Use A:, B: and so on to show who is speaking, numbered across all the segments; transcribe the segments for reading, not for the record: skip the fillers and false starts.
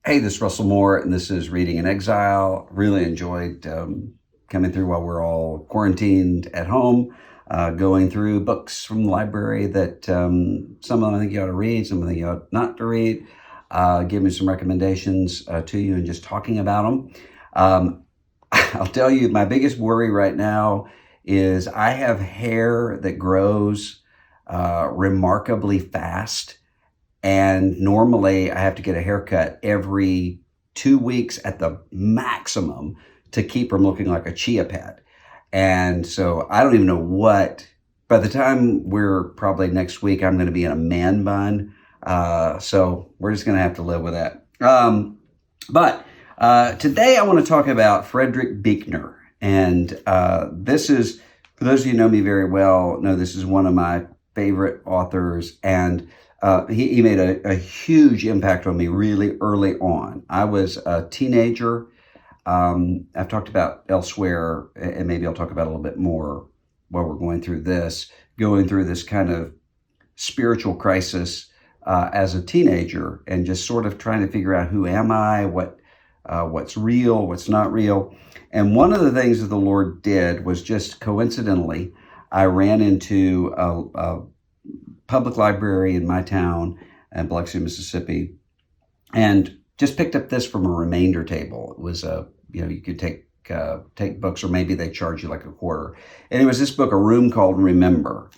A: Hey, this is Russell Moore, and this is Reading in Exile. Really enjoyed coming through while we're all quarantined at home, going through books from the library that some of them I think you ought to read, some of them you ought not to read. Give me some recommendations to you and just talking about them. I'll tell you, my biggest worry right now is I have hair that grows remarkably fast. And normally I have to get a haircut every 2 weeks at the maximum to keep from looking like a chia pet. And so I don't even know by the time we're probably next week, I'm going to be in a man bun. So we're just going to have to live with that. But today I want to talk about Frederick Buechner. And this is, for those of you who know me very well, know this is one of my favorite authors. And he made a huge impact on me really early on. I was a teenager. I've talked about elsewhere, and maybe I'll talk about a little bit more while we're going through this kind of spiritual crisis as a teenager, and just sort of trying to figure out who am I, what's real, what's not real. And one of the things that the Lord did was just coincidentally, I ran into a public library in my town in Biloxi, Mississippi, and just picked up this from a remainder table. It was you could take books, or maybe they charge you like a quarter. And it was this book, A Room Called Remember,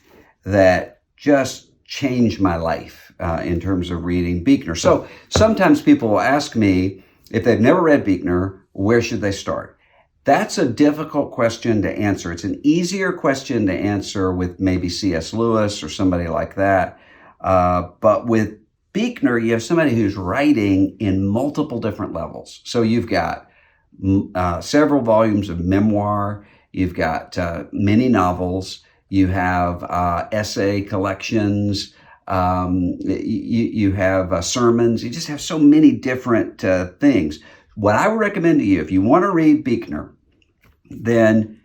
A: that just changed my life in terms of reading Buechner. So sometimes people will ask me, if they've never read Buechner, where should they start? That's a difficult question to answer. It's an easier question to answer with maybe C.S. Lewis or somebody like that. But with Buechner, you have somebody who's writing in multiple different levels. So you've got several volumes of memoir. You've got many novels. You have essay collections. You have sermons. You just have so many different things. What I would recommend to you, if you want to read Buechner, then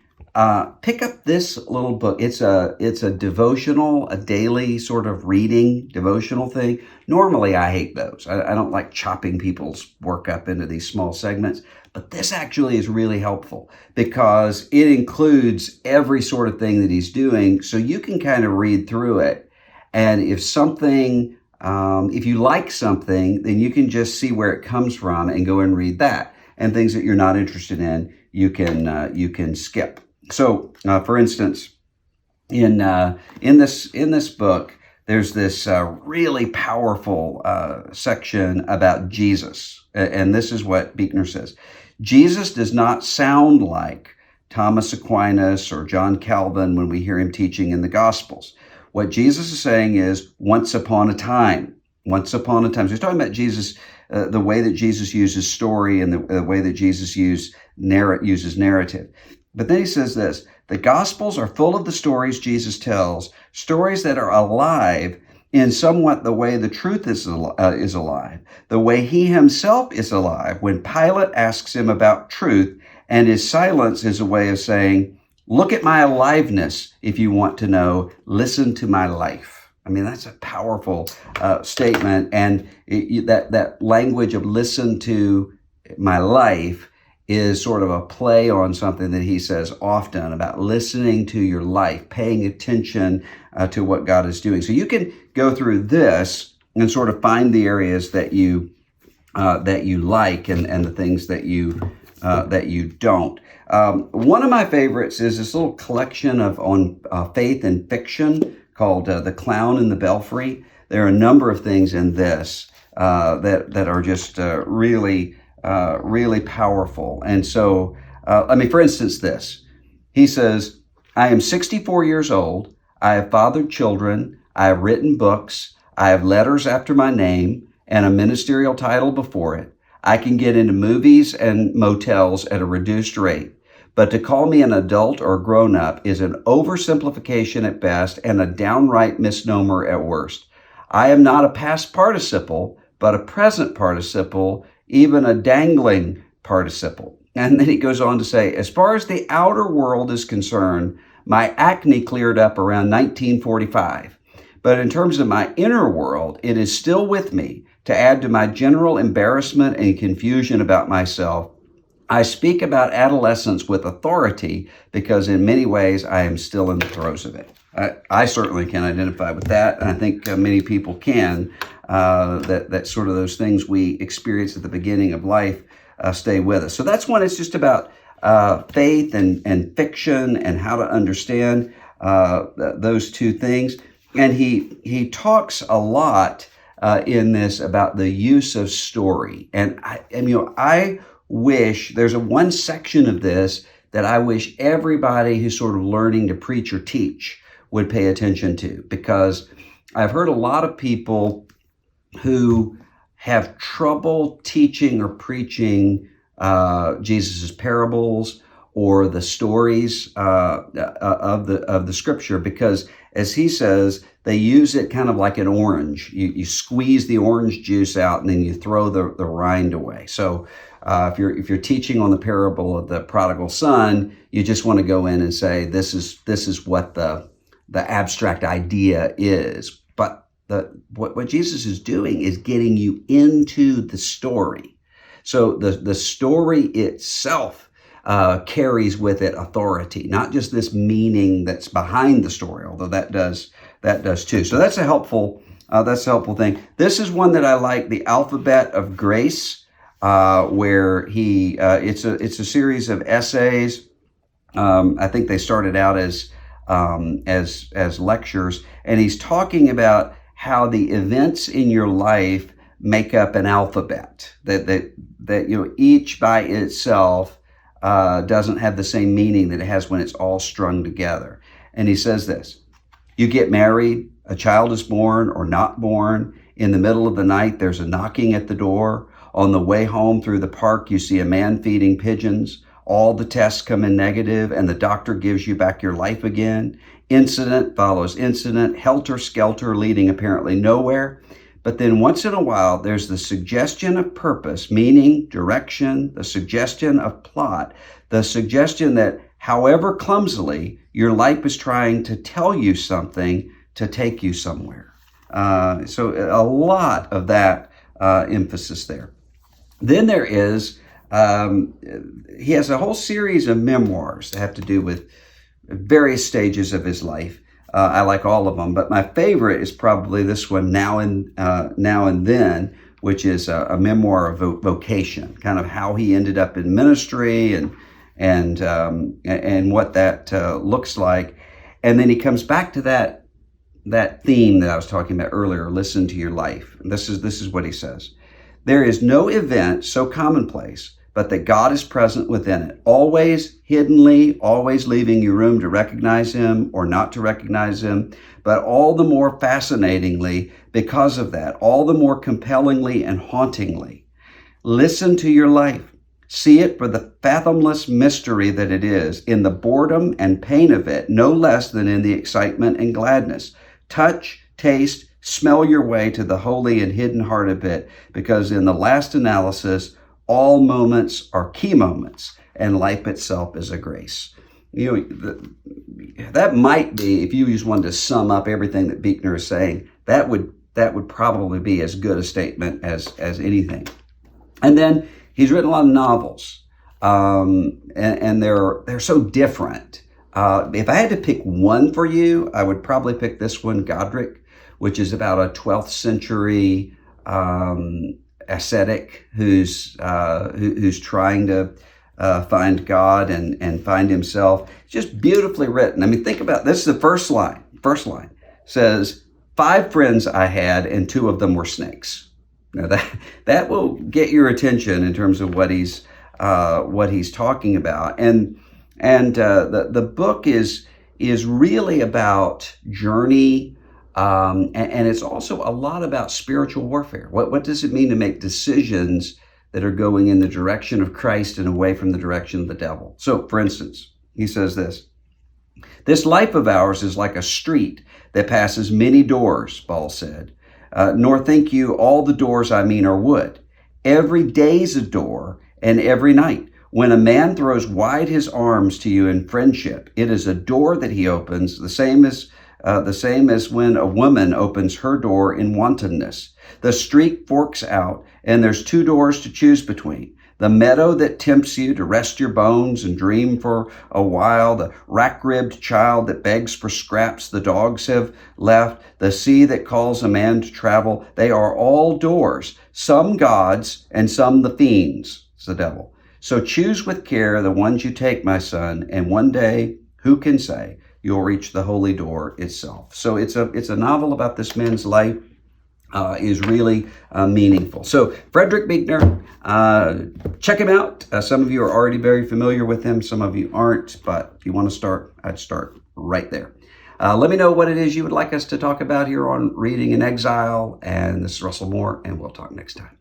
A: pick up this little book. It's a devotional, a daily sort of reading devotional thing. Normally, I hate those. I don't like chopping people's work up into these small segments. But this actually is really helpful because it includes every sort of thing that he's doing. So you can kind of read through it. And if you like something, then you can just see where it comes from and go and read that. And things that you're not interested in, you can skip. So, for instance, in this book, there's this really powerful section about Jesus, and this is what Buechner says: Jesus does not sound like Thomas Aquinas or John Calvin when we hear him teaching in the Gospels. What Jesus is saying is, once upon a time. Once upon a time. So he's talking about Jesus, the way that Jesus uses story and the way that Jesus uses narrative. But then he says this: the Gospels are full of the stories Jesus tells, stories that are alive in somewhat the way the truth is alive, the way he himself is alive when Pilate asks him about truth, and his silence is a way of saying, look at my aliveness if you want to know, listen to my life. I mean, that's a powerful statement. And that language of listen to my life is sort of a play on something that he says often about listening to your life, paying attention to what God is doing. So you can go through this and sort of find the areas that you like and the things that you don't. One of my favorites is this little collection on faith and fiction called The Clown in the Belfry. There are a number of things in this that are just really powerful. And so, for instance, this. He says, I am 64 years old. I have fathered children. I have written books. I have letters after my name and a ministerial title before it. I can get into movies and motels at a reduced rate. But to call me an adult or grown-up is an oversimplification at best and a downright misnomer at worst. I am not a past participle, but a present participle, even a dangling participle. And then he goes on to say, as far as the outer world is concerned, my acne cleared up around 1945. But in terms of my inner world, it is still with me, To add to my general embarrassment and confusion about myself, I speak about adolescence with authority because in many ways I am still in the throes of it. I certainly can identify with that, and I think many people can, that sort of those things we experience at the beginning of life stay with us. So that's one. It's just about faith and fiction and how to understand those two things. And he talks a lot in this about the use of story. And I wish there's one section of this that I wish everybody who's sort of learning to preach or teach would pay attention to, because I've heard a lot of people who have trouble teaching or preaching Jesus's parables or the stories of the scripture, because, as he says, they use it kind of like an orange. You squeeze the orange juice out and then you throw the rind away. So if you're teaching on the parable of the prodigal son, you just want to go in and say this is what the abstract idea is. But what Jesus is doing is getting you into the story. So the story itself carries with it authority, not just this meaning that's behind the story, although that does too. So that's a helpful thing. This is one that I like, the Alphabet of Grace, where it's a series of essays. I think they started out as lectures, and he's talking about how the events in your life make up an alphabet, that each by itself doesn't have the same meaning that it has when it's all strung together. And he says this: you get married, a child is born or not born. In the middle of the night, there's a knocking at the door. On the way home through the park, you see a man feeding pigeons. All the tests come in negative, and the doctor gives you back your life again. Incident follows incident, helter-skelter, leading apparently nowhere. But then once in a while, there's the suggestion of purpose, meaning, direction, the suggestion of plot, the suggestion that however clumsily, your life is trying to tell you something to take you somewhere. So a lot of that emphasis there. Then there is, he has a whole series of memoirs that have to do with various stages of his life. I like all of them, but my favorite is probably this one, Now and Then, which is a memoir of vocation, kind of how he ended up in ministry and what that looks like. And then he comes back to that theme that I was talking about earlier, listen to your life. And this is what he says. There is no event so commonplace, but that God is present within it, always hiddenly, always leaving you room to recognize him or not to recognize him, but all the more fascinatingly because of that, all the more compellingly and hauntingly. Listen to your life. See it for the fathomless mystery that it is, in the boredom and pain of it, no less than in the excitement and gladness. Touch, taste, smell your way to the holy and hidden heart of it, because in the last analysis, all moments are key moments, and life itself is a grace. That might be, if you just wanted to sum up everything that Buechner is saying, that would probably be as good a statement as anything. And then he's written a lot of novels, and they're so different. If I had to pick one for you, I would probably pick this one, Godric, which is about a 12th century ascetic who's trying to find God and find himself. It's just beautifully written. I mean, think about this. Is the first line. First line says, 5 friends I had, and 2 of them were snakes. Now that will get your attention in terms of what he's talking about. And the book is really about journey. And it's also a lot about spiritual warfare. What does it mean to make decisions that are going in the direction of Christ and away from the direction of the devil? So, for instance, he says this life of ours is like a street that passes many doors, Paul said. Nor think you all the doors I mean are wood. Every day's a door, and every night. When a man throws wide his arms to you in friendship, it is a door that he opens, the same as the same as when a woman opens her door in wantonness. The street forks out, and there's two doors to choose between. The meadow that tempts you to rest your bones and dream for a while, the rack-ribbed child that begs for scraps the dogs have left, the sea that calls a man to travel, they are all doors, some gods and some the fiends, it's the devil. So choose with care the ones you take, my son, and one day, who can say, you'll reach the holy door itself. So it's a novel about this man's life. Is really meaningful. So Frederick Buechner, check him out. Some of you are already very familiar with him. Some of you aren't, but if you want to start, I'd start right there. Let me know what it is you would like us to talk about here on Reading in Exile. And this is Russell Moore, and we'll talk next time.